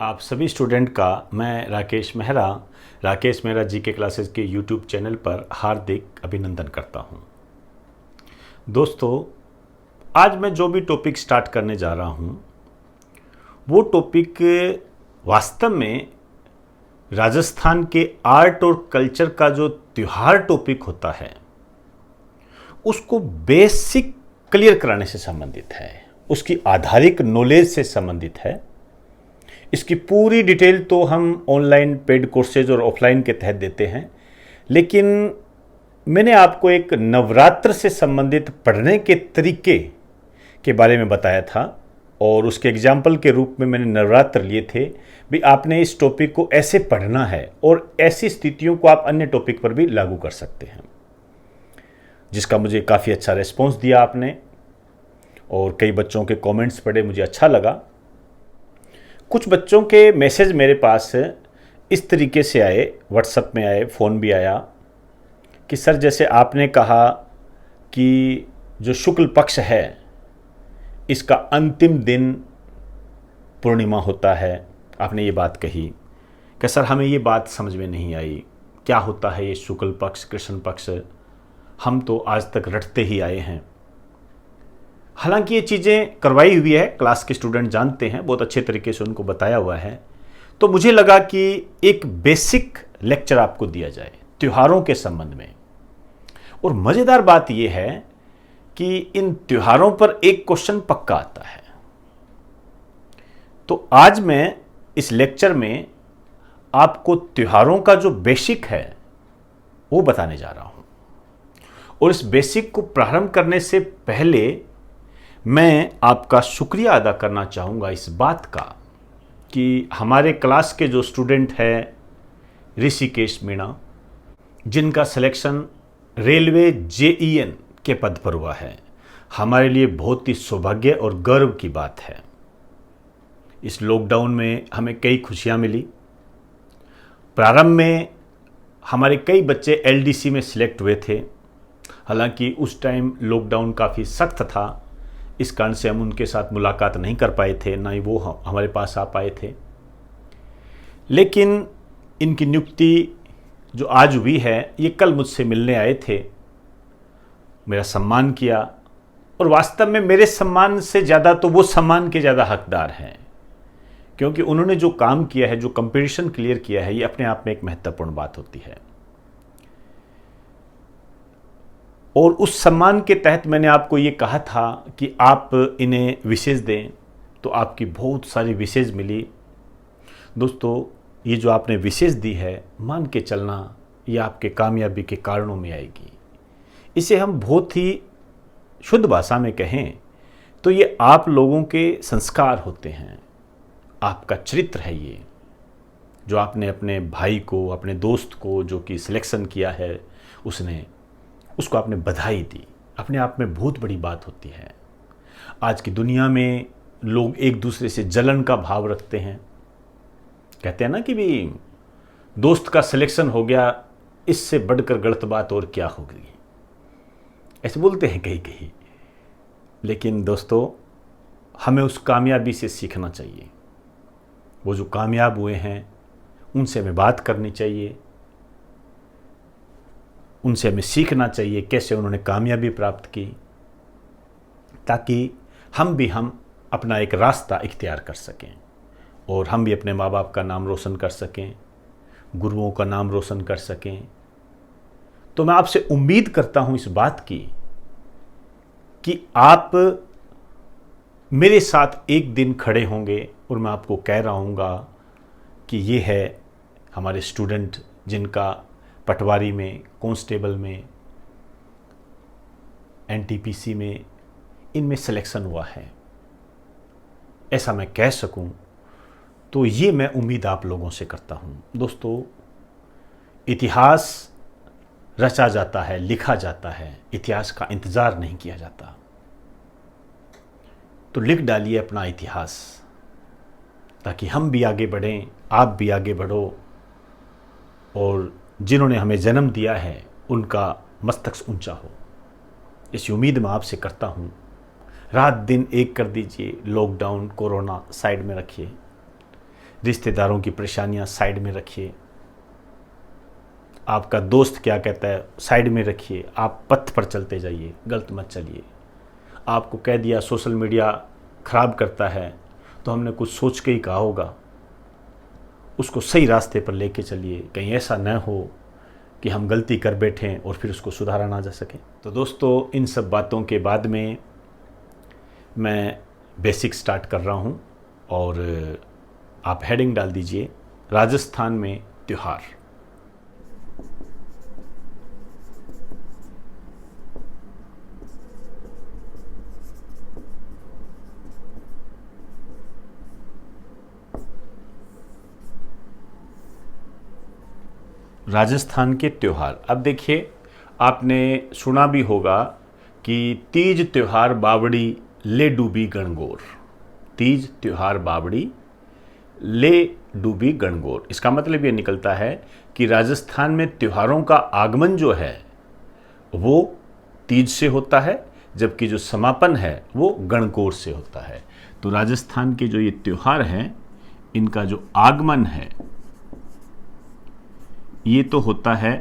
आप सभी स्टूडेंट का मैं राकेश मेहरा जीके क्लासेस के यूट्यूब चैनल पर हार्दिक अभिनंदन करता हूं। दोस्तों, आज मैं जो भी टॉपिक स्टार्ट करने जा रहा हूं वो टॉपिक वास्तव में राजस्थान के आर्ट और कल्चर का जो त्योहार टॉपिक होता है उसको बेसिक क्लियर कराने से संबंधित है, उसकी आधारिक नॉलेज से संबंधित है। इसकी पूरी डिटेल तो हम ऑनलाइन पेड कोर्सेज और ऑफलाइन के तहत देते हैं, लेकिन मैंने आपको एक नवरात्र से संबंधित पढ़ने के तरीके के बारे में बताया था और उसके एग्जाम्पल के रूप में मैंने नवरात्र लिए थे। भी आपने इस टॉपिक को ऐसे पढ़ना है और ऐसी स्थितियों को आप अन्य टॉपिक पर भी लागू कर सकते हैं, जिसका मुझे काफ़ी अच्छा रिस्पॉन्स दिया आपने और कई बच्चों के कमेंट्स पढ़े, मुझे अच्छा लगा। कुछ बच्चों के मैसेज मेरे पास इस तरीके से आए, व्हाट्सएप में आए, फ़ोन भी आया कि सर जैसे आपने कहा कि जो शुक्ल पक्ष है इसका अंतिम दिन पूर्णिमा होता है, आपने ये बात कही कि सर हमें ये बात समझ में नहीं आई, क्या होता है ये शुक्ल पक्ष कृष्ण पक्ष, हम तो आज तक रटते ही आए हैं। हालांकि ये चीज़ें करवाई हुई है, क्लास के स्टूडेंट जानते हैं, बहुत अच्छे तरीके से उनको बताया हुआ है। तो मुझे लगा कि एक बेसिक लेक्चर आपको दिया जाए त्योहारों के संबंध में। और मज़ेदार बात यह है कि इन त्योहारों पर एक क्वेश्चन पक्का आता है। तो आज मैं इस लेक्चर में आपको त्योहारों का जो बेसिक है वो बताने जा रहा हूं। और इस बेसिक को प्रारंभ करने से पहले मैं आपका शुक्रिया अदा करना चाहूँगा इस बात का कि हमारे क्लास के जो स्टूडेंट हैं ऋषिकेश मीणा, जिनका सिलेक्शन रेलवे JEN के पद पर हुआ है, हमारे लिए बहुत ही सौभाग्य और गर्व की बात है। इस लॉकडाउन में हमें कई खुशियाँ मिली। प्रारंभ में हमारे कई बच्चे LDC में सिलेक्ट हुए थे, हालांकि उस टाइम लॉकडाउन काफ़ी सख्त था, इस कारण से हम उनके साथ मुलाकात नहीं कर पाए थे, ना ही वो हमारे पास आ पाए थे। लेकिन इनकी नियुक्ति जो आज हुई है, ये कल मुझसे मिलने आए थे, मेरा सम्मान किया और वास्तव में मेरे सम्मान से ज़्यादा तो वो सम्मान के ज़्यादा हकदार हैं, क्योंकि उन्होंने जो काम किया है, जो कंपटीशन क्लियर किया है, ये अपने आप में एक महत्वपूर्ण बात होती है। और उस सम्मान के तहत मैंने आपको ये कहा था कि आप इन्हें विशेष दें, तो आपकी बहुत सारी विशेष मिली। दोस्तों, ये जो आपने विशेष दी है, मान के चलना ये आपके कामयाबी के कारणों में आएगी। इसे हम बहुत ही शुद्ध भाषा में कहें तो ये आप लोगों के संस्कार होते हैं, आपका चरित्र है। ये जो आपने अपने भाई को, अपने दोस्त को जो कि सिलेक्शन किया है, उसको आपने बधाई दी, अपने आप में बहुत बड़ी बात होती है। आज की दुनिया में लोग एक दूसरे से जलन का भाव रखते हैं, कहते हैं ना कि भी दोस्त का सिलेक्शन हो गया, इससे बढ़कर गलत बात और क्या होगी, ऐसे बोलते हैं कहीं कहीं। लेकिन दोस्तों, हमें उस कामयाबी से सीखना चाहिए। वो जो कामयाब हुए हैं उनसे हमें बात करनी चाहिए, उनसे हमें सीखना चाहिए कैसे उन्होंने कामयाबी प्राप्त की, ताकि हम अपना एक रास्ता इख्तियार कर सकें और हम भी अपने माँ बाप का नाम रोशन कर सकें, गुरुओं का नाम रोशन कर सकें। तो मैं आपसे उम्मीद करता हूँ इस बात की कि आप मेरे साथ एक दिन खड़े होंगे और मैं आपको कह रहा हूँगा कि ये है हमारे स्टूडेंट जिनका पटवारी में, कांस्टेबल में, NTPC में, इनमें सिलेक्शन हुआ है, ऐसा मैं कह सकूं। तो ये मैं उम्मीद आप लोगों से करता हूं। दोस्तों, इतिहास रचा जाता है, लिखा जाता है, इतिहास का इंतज़ार नहीं किया जाता। तो लिख डालिए अपना इतिहास, ताकि हम भी आगे बढ़ें, आप भी आगे बढ़ो और जिन्होंने हमें जन्म दिया है उनका मस्तक ऊंचा हो। इस उम्मीद में आपसे करता हूँ, रात दिन एक कर दीजिए, लॉकडाउन कोरोना साइड में रखिए, रिश्तेदारों की परेशानियां साइड में रखिए, आपका दोस्त क्या कहता है साइड में रखिए, आप पथ पर चलते जाइए, गलत मत चलिए। आपको कह दिया सोशल मीडिया खराब करता है, तो हमने कुछ सोच के ही कहा होगा, उसको सही रास्ते पर लेके चलिए, कहीं ऐसा न हो कि हम गलती कर बैठें और फिर उसको सुधारा ना जा सके। तो दोस्तों, इन सब बातों के बाद में मैं बेसिक स्टार्ट कर रहा हूँ, और आप हेडिंग डाल दीजिए राजस्थान में त्योहार। राजस्थान के त्योहार। अब देखिए, आपने सुना भी होगा कि तीज त्योहार बावड़ी ले डूबी गणगौर। तीज त्योहार बावड़ी ले डूबी गणगौर, इसका मतलब ये निकलता है कि राजस्थान में त्योहारों का आगमन जो है वो तीज से होता है, जबकि जो समापन है वो गणगौर से होता है। तो राजस्थान के जो ये त्योहार हैं, इनका जो आगमन है ये तो होता है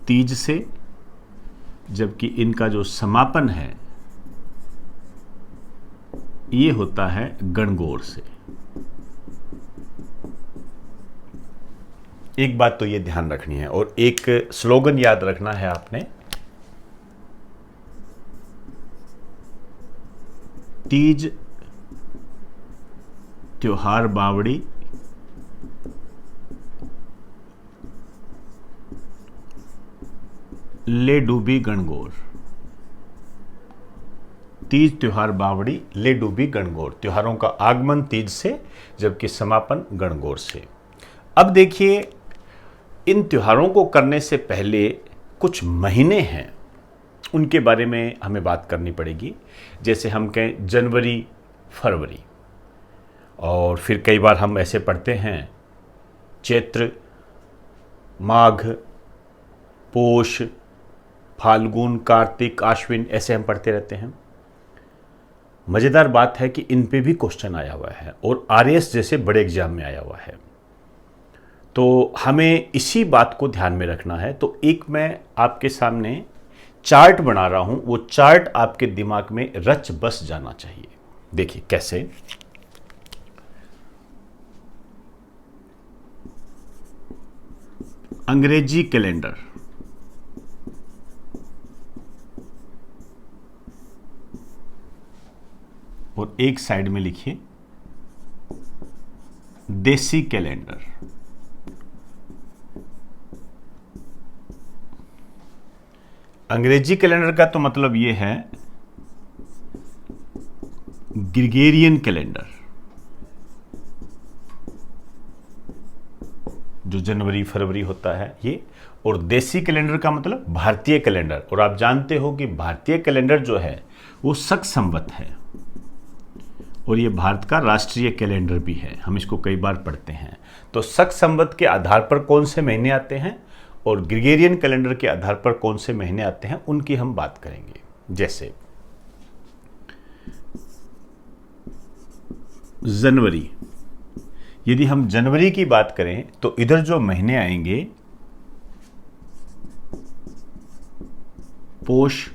तीज से, जबकि इनका जो समापन है ये होता है गणगौर से। एक बात तो ये ध्यान रखनी है, और एक स्लोगन याद रखना है आपने, तीज त्योहार बावड़ी ले डूबी गणगौर। तीज त्योहार बावड़ी ले डूबी गणगौर, त्योहारों का आगमन तीज से, जबकि समापन गणगौर से। अब देखिए, इन त्योहारों को करने से पहले कुछ महीने हैं, उनके बारे में हमें बात करनी पड़ेगी। जैसे हम कहें जनवरी, फरवरी, और फिर कई बार हम ऐसे पढ़ते हैं चैत्र, माघ, पोष, फाल्गुन, कार्तिक, आश्विन, ऐसे हम पढ़ते रहते हैं। मज़ेदार बात है कि इन पे भी क्वेश्चन आया हुआ है, और आरएएस जैसे बड़े एग्जाम में आया हुआ है। तो हमें इसी बात को ध्यान में रखना है। तो एक मैं आपके सामने चार्ट बना रहा हूं, वो चार्ट आपके दिमाग में रच बस जाना चाहिए। देखिए कैसे। अंग्रेजी कैलेंडर, और एक साइड में लिखिए देसी कैलेंडर। अंग्रेजी कैलेंडर का तो मतलब ये है ग्रिगोरियन कैलेंडर, जो जनवरी फरवरी होता है ये, और देसी कैलेंडर का मतलब भारतीय कैलेंडर। और आप जानते हो कि भारतीय कैलेंडर जो है वो शक संवत है, और ये भारत का राष्ट्रीय कैलेंडर भी है, हम इसको कई बार पढ़ते हैं। तो शक संवत के आधार पर कौन से महीने आते हैं और ग्रिगोरियन कैलेंडर के आधार पर कौन से महीने आते हैं, उनकी हम बात करेंगे। जैसे जनवरी, यदि हम जनवरी की बात करें तो इधर जो महीने आएंगे पोष,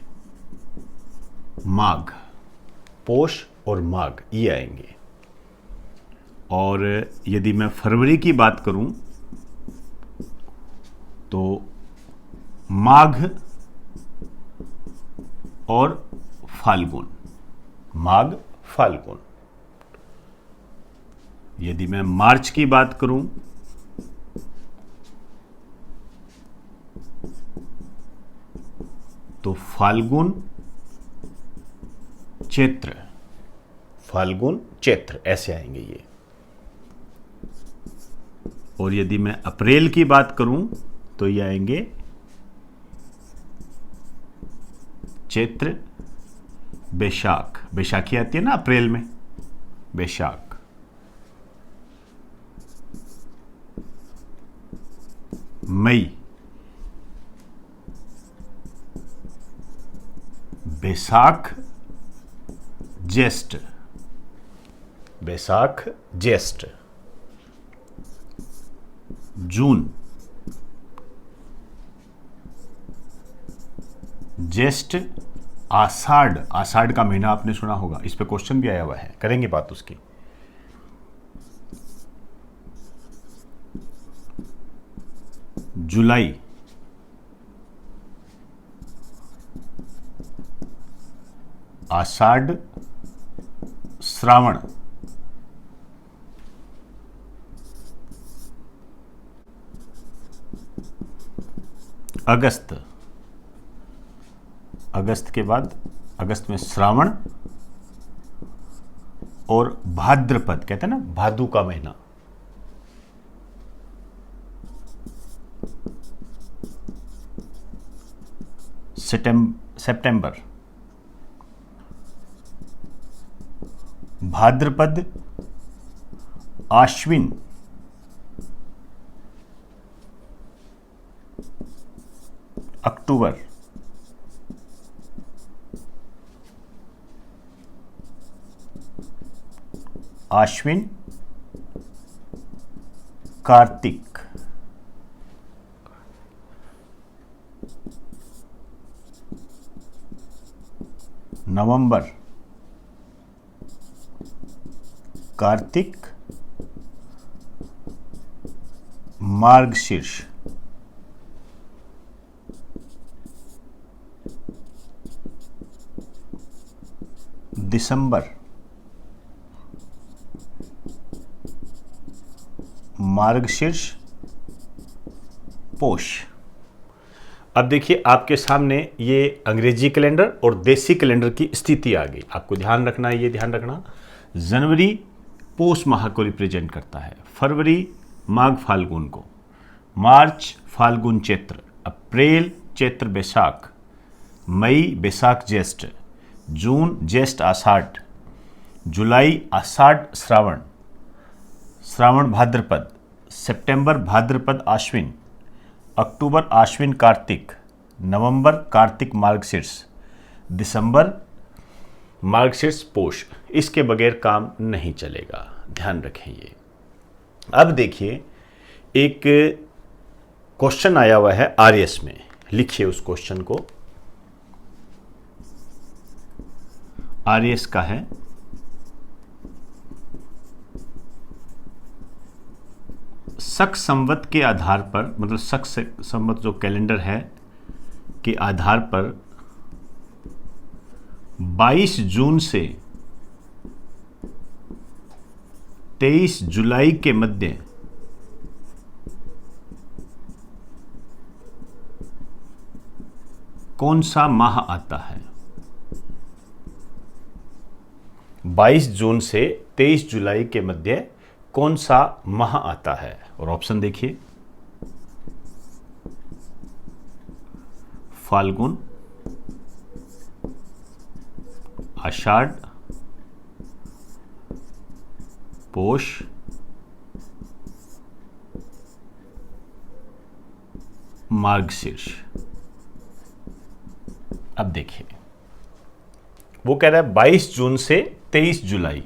माघ, पोष और माघ ये आएंगे। और यदि मैं फरवरी की बात करूं तो माघ और फाल्गुन, माघ फाल्गुन। यदि मैं मार्च की बात करूं तो फाल्गुन, चैत्र, फाल्गुन चैत्र ऐसे आएंगे ये। और यदि मैं अप्रैल की बात करूं तो ये आएंगे चैत्र, बैशाख, बैशाखी आती है ना अप्रैल में, बैशाख। मई, बैसाख, ज्येष्ठ, बैसाख ज्येष्ठ, जून ज्येष्ठ आषाढ़, आषाढ़ का महीना आपने सुना होगा, इस पे क्वेश्चन भी आया हुआ है, करेंगे बात उसकी। जुलाई, आषाढ़ श्रावण, अगस्त, अगस्त के बाद अगस्त में श्रावण, और भाद्रपद, कहते हैं ना भादु का महीना, सितंबर, भाद्रपद, आश्विन, अक्टूबर, आश्विन, कार्तिक, नवंबर, कार्तिक, मार्गशीर्ष, दिसंबर, मार्गशीर्ष, पोष। अब देखिए आपके सामने ये अंग्रेजी कैलेंडर और देसी कैलेंडर की स्थिति आ गई। आपको ध्यान रखना है, ये ध्यान रखना, जनवरी पोष माह को रिप्रेजेंट करता है, फरवरी माघ फाल्गुन को, मार्च फाल्गुन चैत्र, अप्रैल चैत्र बैसाख, मई बैसाख ज्येष्ठ, जून ज्येष्ठ आषाढ़, जुलाई आषाढ़ श्रावण, श्रावण भाद्रपद, सितंबर भाद्रपद आश्विन, अक्टूबर आश्विन कार्तिक, नवंबर कार्तिक मार्गशीर्ष, दिसंबर मार्गशीर्ष पोष। इसके बगैर काम नहीं चलेगा, ध्यान रखें ये। अब देखिए एक क्वेश्चन आया हुआ है आरएस में, लिखिए उस क्वेश्चन को। आरएस का है, शक संवत के आधार पर, मतलब शक संवत जो कैलेंडर है के आधार पर 22 जून से 23 जुलाई के मध्य कौन सा माह आता है। 22 जून से 23 जुलाई के मध्य कौन सा माह आता है, और ऑप्शन देखिए, फाल्गुन, आषाढ़, पोष, मार्गशीर्ष। अब देखिए वो कह रहा है 22 जून से 23 जुलाई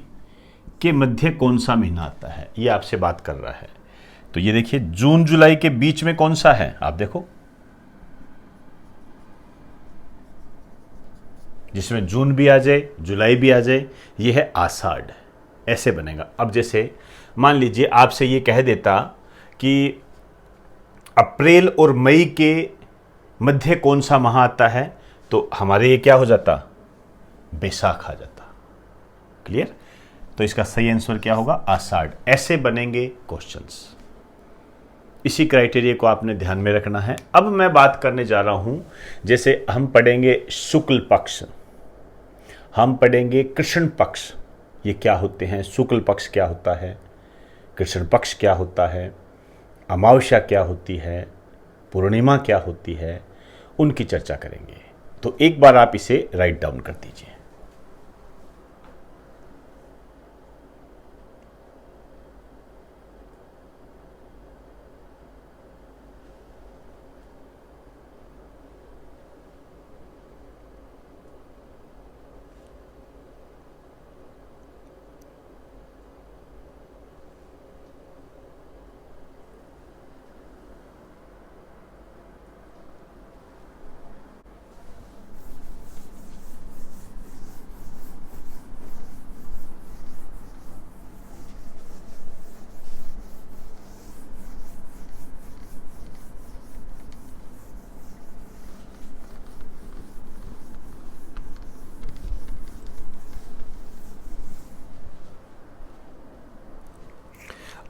के मध्य कौन सा महीना आता है, ये आपसे बात कर रहा है। तो ये देखिए जून जुलाई के बीच में कौन सा है, आप देखो, जिसमें जून भी आ जाए जुलाई भी आ जाए, ये है आषाढ़, ऐसे बनेगा। अब जैसे मान लीजिए आपसे ये कह देता कि अप्रैल और मई के मध्य कौन सा माह आता है, तो हमारे ये क्या हो जाता, बैसाख आ जाता। क्लियर। तो इसका सही आंसर क्या होगा, आषाढ़। ऐसे बनेंगे क्वेश्चंस, इसी क्राइटेरिया को आपने ध्यान में रखना है। अब मैं बात करने जा रहा हूं, जैसे हम पढ़ेंगे शुक्ल पक्ष, हम पढ़ेंगे कृष्ण पक्ष, ये क्या होते हैं, शुक्ल पक्ष क्या होता है, कृष्ण पक्ष क्या होता है, अमावस्या क्या होती है, पूर्णिमा क्या होती है, उनकी चर्चा करेंगे। तो एक बार आप इसे राइट डाउन कर दीजिए।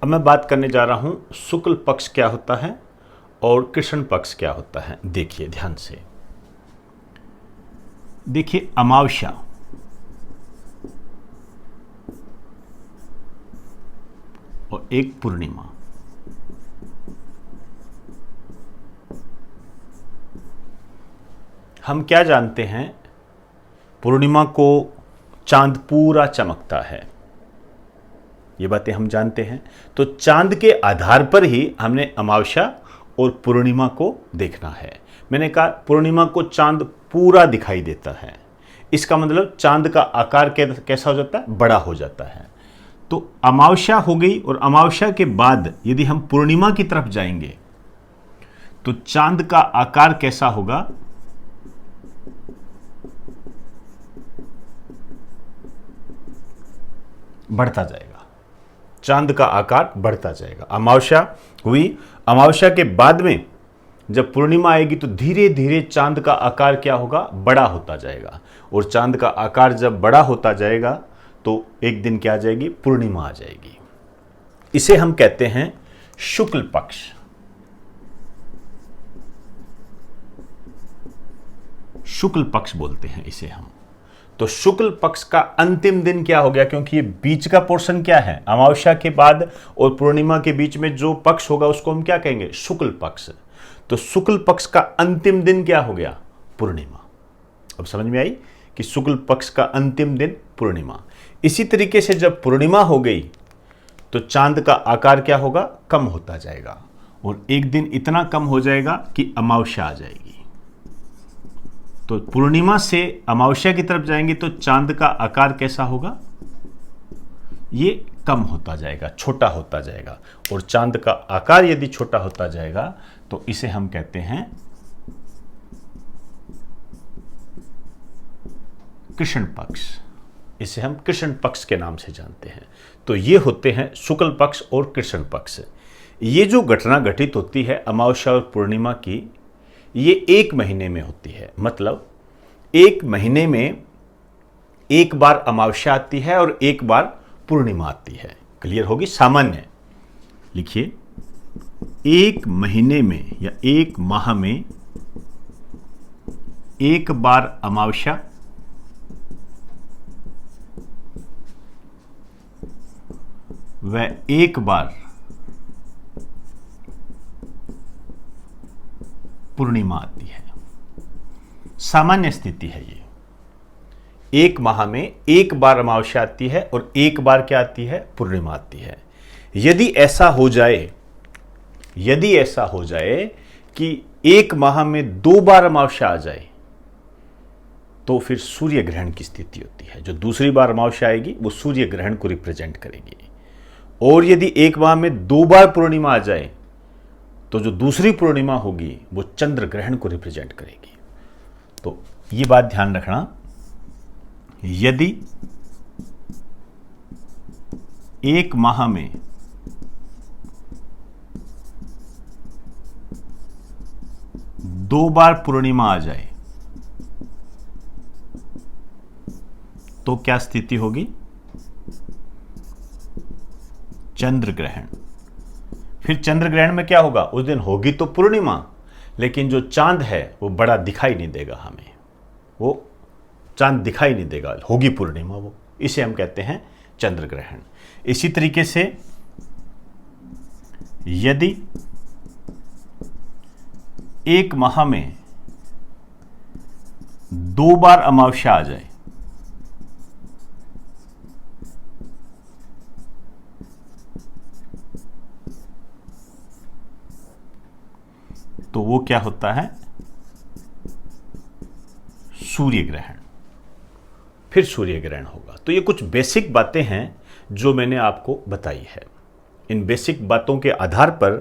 अब मैं बात करने जा रहा हूं शुक्ल पक्ष क्या होता है और कृष्ण पक्ष क्या होता है। देखिए ध्यान से, देखिए अमावस्या और एक पूर्णिमा। हम क्या जानते हैं, पूर्णिमा को चांद पूरा चमकता है, ये बातें हम जानते हैं। तो चांद के आधार पर ही हमने अमावस्या और पूर्णिमा को देखना है। मैंने कहा पूर्णिमा को चांद पूरा दिखाई देता है, इसका मतलब चांद का आकार कैसा हो जाता है, बड़ा हो जाता है। तो अमावस्या हो गई और अमावस्या के बाद यदि हम पूर्णिमा की तरफ जाएंगे तो चांद का आकार कैसा होगा, बढ़ता जाएगा। चांद का आकार बढ़ता जाएगा। अमावस्या हुई, अमावस्या के बाद में जब पूर्णिमा आएगी तो धीरे धीरे चांद का आकार क्या होगा, बड़ा होता जाएगा। और चांद का आकार जब बड़ा होता जाएगा तो एक दिन क्या आ जाएगी, पूर्णिमा आ जाएगी। इसे हम कहते हैं शुक्ल पक्ष। शुक्ल पक्ष बोलते हैं इसे हम। तो शुक्ल पक्ष का अंतिम दिन क्या हो गया, क्योंकि ये बीच का पोर्शन क्या है, अमावस्या के बाद और पूर्णिमा के बीच में जो पक्ष होगा उसको हम क्या कहेंगे, शुक्ल पक्ष। तो शुक्ल पक्ष का अंतिम दिन क्या हो गया, पूर्णिमा। अब समझ में आई कि शुक्ल पक्ष का अंतिम दिन पूर्णिमा। इसी तरीके से जब पूर्णिमा हो गई तो चांद का आकार क्या होगा, कम होता जाएगा और एक दिन इतना कम हो जाएगा कि अमावस्या आ जाएगी। तो पूर्णिमा से अमावस्या की तरफ जाएंगे तो चांद का आकार कैसा होगा, ये कम होता जाएगा, छोटा होता जाएगा। और चांद का आकार यदि छोटा होता जाएगा तो इसे हम कहते हैं कृष्ण पक्ष। इसे हम कृष्ण पक्ष के नाम से जानते हैं। तो ये होते हैं शुक्ल पक्ष और कृष्ण पक्ष। ये जो घटना घटित होती है अमावस्या और पूर्णिमा की, ये एक महीने में होती है। मतलब एक महीने में एक बार अमावस्या आती है और एक बार पूर्णिमा आती है। क्लियर होगी, सामान्य लिखिए, एक महीने में या एक माह में एक बार अमावस्या व एक बार पूर्णिमा आती है। सामान्य स्थिति है ये। एक माह में एक बार अमावस्या आती है और एक बार क्या आती है, पूर्णिमा आती है। यदि ऐसा हो जाए कि एक माह में दो बार अमावस्या आ जाए तो फिर सूर्य ग्रहण की स्थिति होती है। जो दूसरी बार अमावस्या आएगी वो सूर्य ग्रहण को रिप्रेजेंट करेगी। और यदि एक माह में दो बार पूर्णिमा आ जाए तो जो दूसरी पूर्णिमा होगी वो चंद्र ग्रहण को रिप्रेजेंट करेगी। तो ये बात ध्यान रखना, यदि एक माह में दो बार पूर्णिमा आ जाए तो क्या स्थिति होगी, चंद्र ग्रहण। फिर चंद्र ग्रहण में क्या होगा, उस दिन होगी तो पूर्णिमा, लेकिन जो चांद है वो बड़ा दिखाई नहीं देगा हमें, वो चांद दिखाई नहीं देगा, होगी पूर्णिमा वो। इसे हम कहते हैं चंद्र ग्रहण। इसी तरीके से यदि एक माह में दो बार अमावस्या आ जाए तो वो क्या होता है, सूर्य ग्रहण। फिर सूर्य ग्रहण होगा। तो ये कुछ बेसिक बातें हैं जो मैंने आपको बताई है। इन बेसिक बातों के आधार पर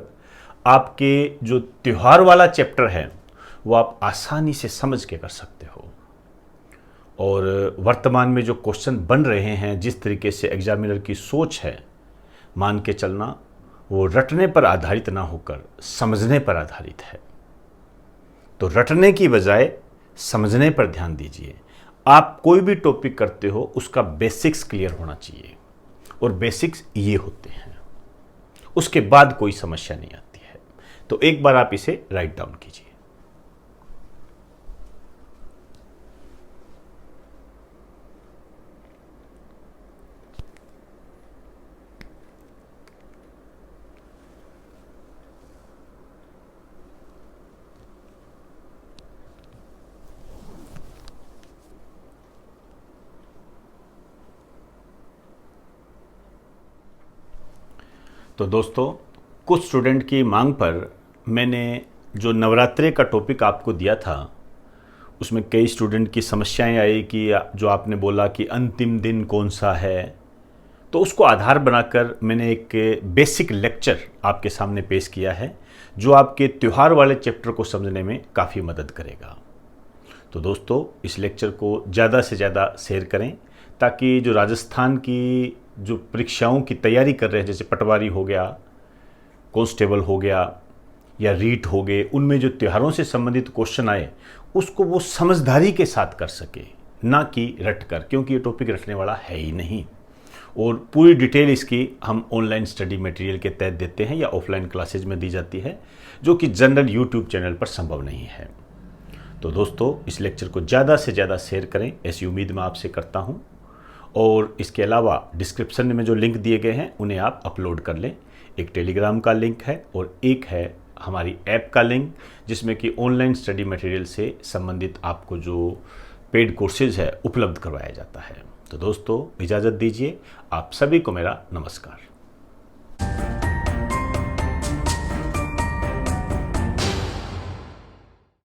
आपके जो त्योहार वाला चैप्टर है वो आप आसानी से समझ के कर सकते हो। और वर्तमान में जो क्वेश्चन बन रहे हैं, जिस तरीके से एग्जामिनर की सोच है, मान के चलना वो रटने पर आधारित ना होकर समझने पर आधारित है। तो रटने की बजाय समझने पर ध्यान दीजिए। आप कोई भी टॉपिक करते हो उसका बेसिक्स क्लियर होना चाहिए, और बेसिक्स ये होते हैं। उसके बाद कोई समस्या नहीं आती है। तो एक बार आप इसे राइट डाउन कीजिए। तो दोस्तों, कुछ स्टूडेंट की मांग पर मैंने जो नवरात्रि का टॉपिक आपको दिया था, उसमें कई स्टूडेंट की समस्याएं आई कि जो आपने बोला कि अंतिम दिन कौन सा है, तो उसको आधार बनाकर मैंने एक बेसिक लेक्चर आपके सामने पेश किया है जो आपके त्यौहार वाले चैप्टर को समझने में काफ़ी मदद करेगा। तो दोस्तों, इस लेक्चर को ज़्यादा से ज़्यादा शेयर करें ताकि जो राजस्थान की जो परीक्षाओं की तैयारी कर रहे हैं, जैसे पटवारी हो गया, कांस्टेबल हो गया या रीट हो गए, उनमें जो त्योहारों से संबंधित क्वेश्चन आए उसको वो समझदारी के साथ कर सके, ना कि रट कर, क्योंकि ये टॉपिक रटने वाला है ही नहीं। और पूरी डिटेल इसकी हम ऑनलाइन स्टडी मटेरियल के तहत देते हैं या ऑफलाइन क्लासेज में दी जाती है, जो कि जनरल यूट्यूब चैनल पर संभव नहीं है। तो दोस्तों, इस लेक्चर को ज़्यादा से ज़्यादा शेयर करें, ऐसी उम्मीद मैं आपसे करता हूँ। और इसके अलावा डिस्क्रिप्शन में जो लिंक दिए गए हैं उन्हें आप अपलोड कर लें। एक टेलीग्राम का लिंक है और एक है हमारी ऐप का लिंक, जिसमें कि ऑनलाइन स्टडी मटेरियल से संबंधित आपको जो पेड कोर्सेज है उपलब्ध करवाया जाता है। तो दोस्तों, इजाज़त दीजिए। आप सभी को मेरा नमस्कार।